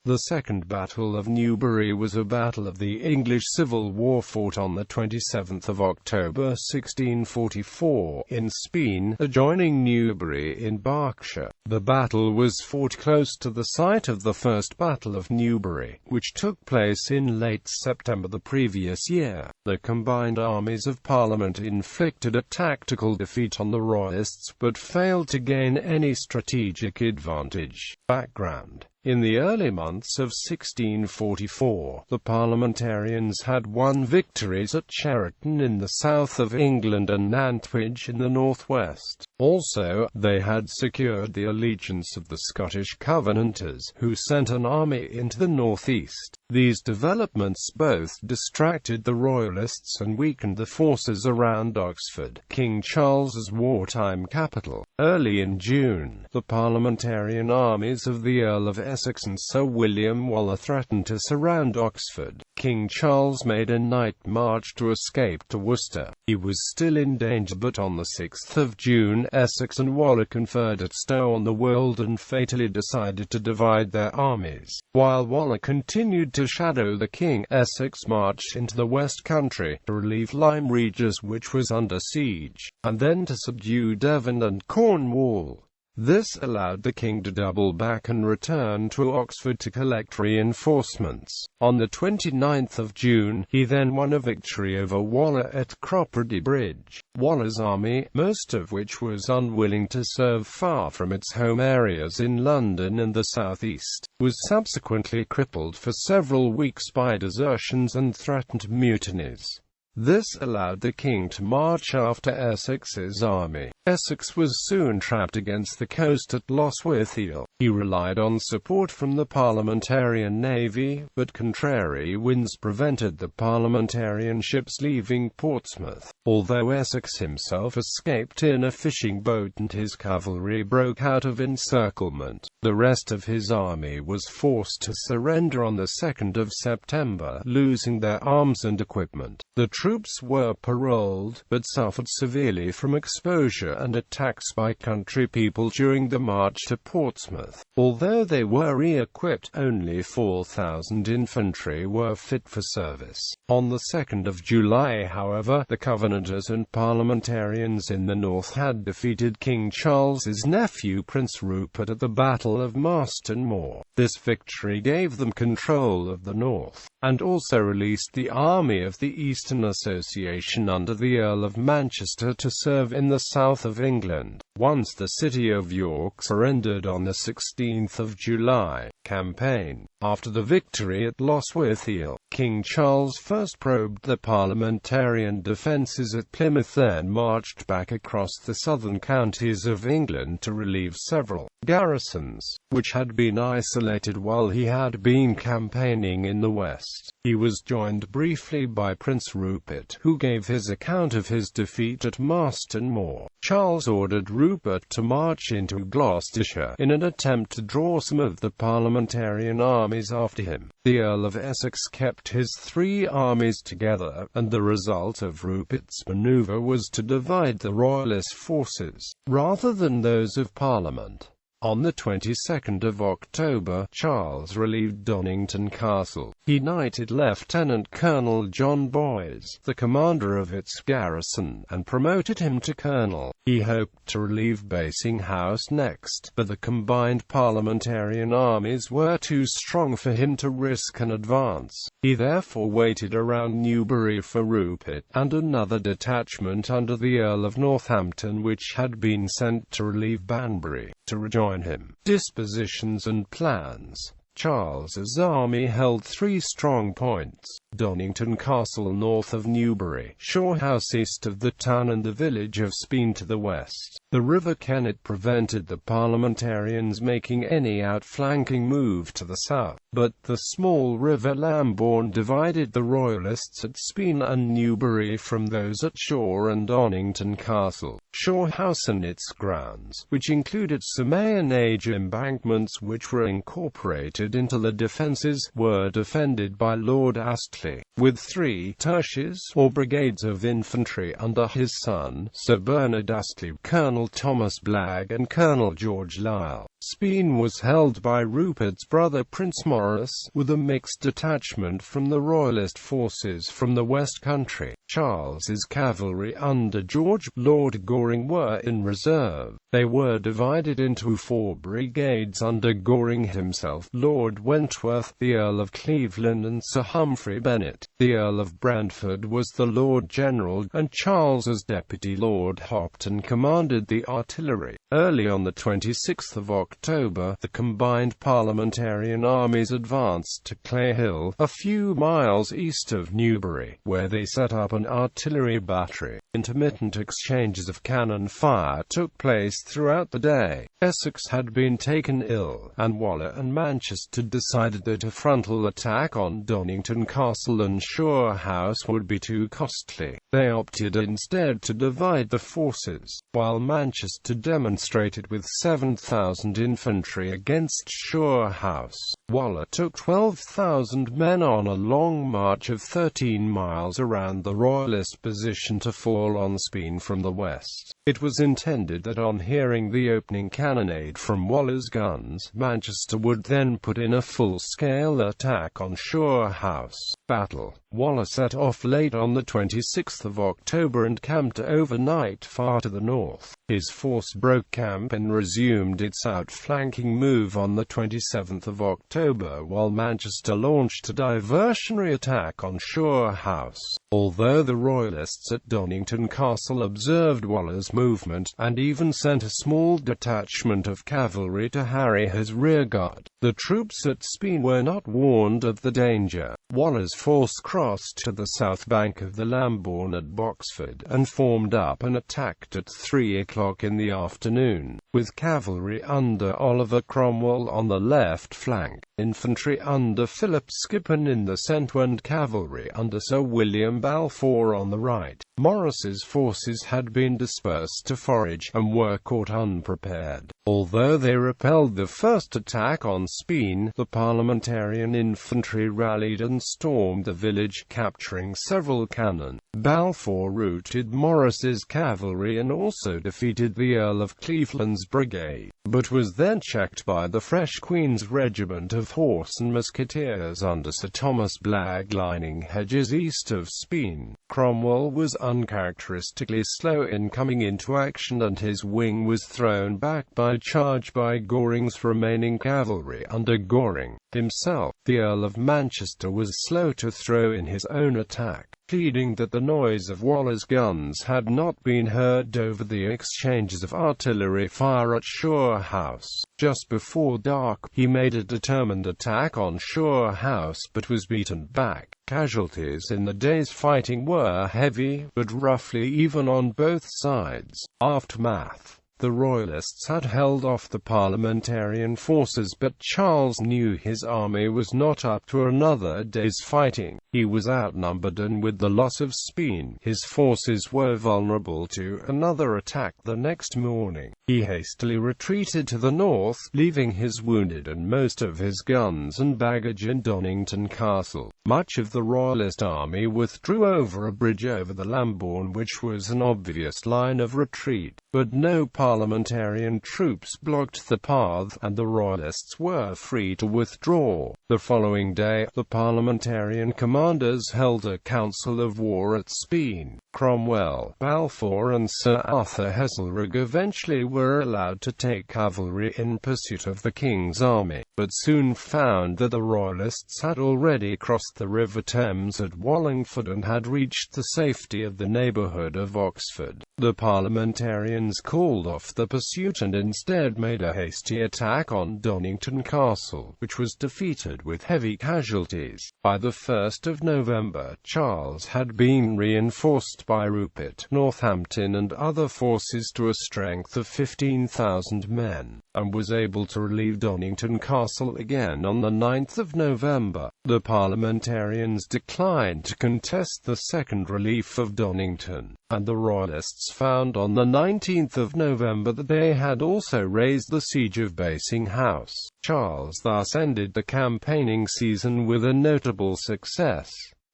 The Second Battle of Newbury was a battle of the English Civil War fought on the 27th of October 1644, in Speen, adjoining Newbury in Berkshire. The battle was fought close to the site of the First Battle of Newbury, which took place in late September the previous year. The combined armies of Parliament inflicted a tactical defeat on the Royalists, but failed to gain any strategic advantage. Background: in the early months of 1644, the Parliamentarians had won victories at Cheriton in the south of England and Nantwich in the northwest. Also, they had secured the allegiance of the Scottish Covenanters, who sent an army into the northeast. These developments both distracted the Royalists and weakened the forces around Oxford, King Charles's wartime capital. Early in June, the Parliamentarian armies of the Earl of Essex and Sir William Waller threatened to surround Oxford. King Charles made a night march to escape to Worcester. He was still in danger, but on the 6th of June, Essex and Waller conferred at Stow on the Wold and fatally decided to divide their armies. While Waller continued to shadow the king, Essex marched into the West Country to relieve Lyme Regis, which was under siege, and then to subdue Devon and Cornwall. This allowed the king to double back and return to Oxford to collect reinforcements. On the 29th of June, he then won a victory over Waller at Cropredy Bridge. Waller's army, most of which was unwilling to serve far from its home areas in London and the southeast, was subsequently crippled for several weeks by desertions and threatened mutinies. This allowed the king to march after Essex's army. Essex was soon trapped against the coast at Lostwithiel. He relied on support from the Parliamentarian navy, but contrary winds prevented the Parliamentarian ships leaving Portsmouth. Although Essex himself escaped in a fishing boat and his cavalry broke out of encirclement, the rest of his army was forced to surrender on the 2nd of September, losing their arms and equipment. The troops were paroled, but suffered severely from exposure and attacks by country people during the march to Portsmouth. Although they were re-equipped, only 4,000 infantry were fit for service. On the 2nd of July, however, the Covenanters and Parliamentarians in the north had defeated King Charles's nephew Prince Rupert at the Battle of Marston Moor. This victory gave them control of the north, and also released the army of the Eastern Association under the Earl of Manchester to serve in the south of England. Once the city of York surrendered on the 16th of July campaign. After the victory at Lostwithiel, King Charles first probed the Parliamentarian defences at Plymouth, then marched back across the southern counties of England to relieve several garrisons, which had been isolated while he had been campaigning in the west. He was joined briefly by Prince Rupert, who gave his account of his defeat at Marston Moor. Charles ordered Rupert to march into Gloucestershire in an attempt to draw some of the Parliamentarian armies after him. The Earl of Essex kept his three armies together, and the result of Rupert's manoeuvre was to divide the Royalist forces, rather than those of Parliament. On the 22nd of October, Charles relieved Donnington Castle. He knighted Lieutenant Colonel John Boys, the commander of its garrison, and promoted him to colonel. He hoped to relieve Basing House next, but the combined Parliamentarian armies were too strong for him to risk an advance. He therefore waited around Newbury for Rupert, and another detachment under the Earl of Northampton which had been sent to relieve Banbury, to rejoin him. Dispositions and Plans. Charles's army held three strong points: Donnington Castle north of Newbury, Shaw House east of the town, and the village of Speen to the west. The River Kennet prevented the Parliamentarians making any outflanking move to the south, but the small River Lambourne divided the Royalists at Speen and Newbury from those at Shaw and Donnington Castle. Shaw House and its grounds, which included Sumerian age embankments which were incorporated into the defences, were defended by Lord Astley. with 3 tertius or brigades of infantry under his son, Sir Bernard Astley, Colonel Thomas Blagg and Colonel George Lisle. Speen was held by Rupert's brother Prince Maurice, with a mixed detachment from the Royalist forces from the West Country. Charles's cavalry under George Lord Goring were in reserve. They were divided into 4 brigades under Goring himself, Lord Wentworth, the Earl of Cleveland and Sir Humphrey Bennet. The Earl of Brantford was the Lord General, and Charles's deputy Lord Hopton commanded the artillery. Early on the 26th of October, the combined parliamentarian armies advanced to Clay Hill, a few miles east of Newbury, where they set up an artillery battery. Intermittent exchanges of cannon fire took place throughout the day. Essex had been taken ill, and Waller and Manchester decided that a frontal attack on Donnington Castle and Shore House would be too costly. They opted instead to divide the forces. While Manchester demonstrated with 7,000 infantry against Shore House, Waller took 12,000 men on a long march of 13 miles around the Royalist position to fall on Speen from the west. It was intended that on hearing the opening cannonade from Waller's guns, Manchester would then put in a full-scale attack on Shore House. Battle. Waller set off late on the 26th of October and camped overnight far to the north. His force broke camp and resumed its outflanking move on the 27th of October, while Manchester launched a diversionary attack on Shore House. Although the Royalists at Donnington Castle observed Waller's movement, and even sent a small detachment of cavalry to harry his rearguard, the troops at Speen were not warned of the danger. Waller's force crossed to the south bank of the Lambourne at Boxford, and formed up and attacked at 3 o'clock in the afternoon, with cavalry under Oliver Cromwell on the left flank, infantry under Philip Skippon in the centre and cavalry under Sir William Balfour on the right. Maurice's forces had been dispersed to forage, and were caught unprepared. Although they repelled the first attack on Speen, the parliamentarian infantry rallied and stormed the village, capturing several cannon. Balfour routed Maurice's cavalry and also defeated the Earl of Cleveland's brigade, but was then checked by the fresh Queen's regiment of horse and musketeers under Sir Thomas Blagg lining hedges east of Speen. Cromwell was uncharacteristically slow in coming into action, and his wing was thrown back by a charge by Goring's remaining cavalry under Goring himself. The Earl of Manchester was slow to throw in his own attack, pleading that the noise of Waller's guns had not been heard over the exchanges of artillery fire at Shore House. Just before dark, he made a determined attack on Shore House, but was beaten back. Casualties in the day's fighting were heavy, but roughly even on both sides. Aftermath. The Royalists had held off the parliamentarian forces, but Charles knew his army was not up to another day's fighting. He was outnumbered, and with the loss of Speen, his forces were vulnerable to another attack the next morning. He hastily retreated to the north, leaving his wounded and most of his guns and baggage in Donnington Castle. Much of the Royalist army withdrew over a bridge over the Lambourne, which was an obvious line of retreat, but no parliamentarian troops blocked the path, and the Royalists were free to withdraw. The following day, the parliamentarian commanders held a council of war at Speen. Cromwell, Balfour and Sir Arthur Heselrigg eventually were allowed to take cavalry in pursuit of the King's army, but soon found that the Royalists had already crossed the River Thames at Wallingford and had reached the safety of the neighbourhood of Oxford. The parliamentarians called off the pursuit and instead made a hasty attack on Donnington Castle, which was defeated with heavy casualties. By the 1st of November, Charles had been reinforced by Rupert, Northampton and other forces to a strength of 15,000 men, and was able to relieve Donnington Castle again on the 9th of November. The parliamentarians declined to contest the second relief of Donnington, and the Royalists found on the 19th of November that they had also raised the siege of Basing House. Charles thus ended the campaigning season with a notable success.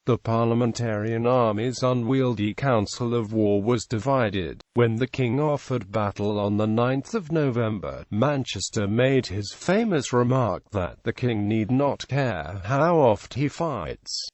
The parliamentarian army's unwieldy council of war was divided. When the king offered battle on the 9th of November, Manchester made his famous remark that the king need not care how oft he fights.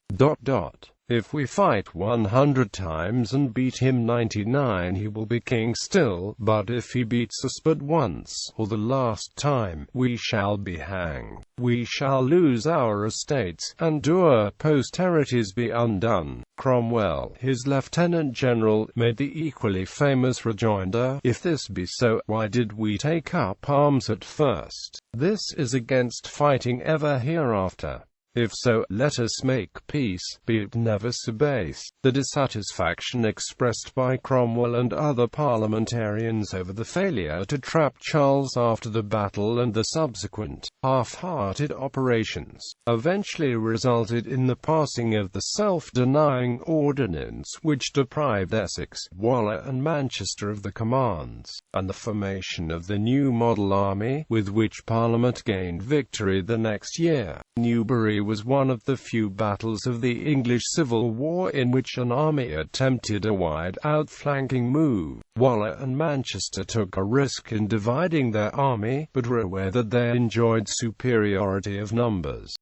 If we fight 100 times and beat him 99, he will be king still, but if he beats us but once, or the last time, we shall be hanged. We shall lose our estates, and do our posterities be undone. Cromwell, his lieutenant general, made the equally famous rejoinder, "If this be so, why did we take up arms at first? This is against fighting ever hereafter. If so, let us make peace, be it never so base." The dissatisfaction expressed by Cromwell and other parliamentarians over the failure to trap Charles after the battle and the subsequent half-hearted operations eventually resulted in the passing of the self-denying ordinance which deprived Essex, Waller and Manchester of the commands, and the formation of the new model army, with which Parliament gained victory the next year. Newbury was one of the few battles of the English Civil War in which an army attempted a wide outflanking move. Waller and Manchester took a risk in dividing their army, but were aware that they enjoyed superiority of numbers.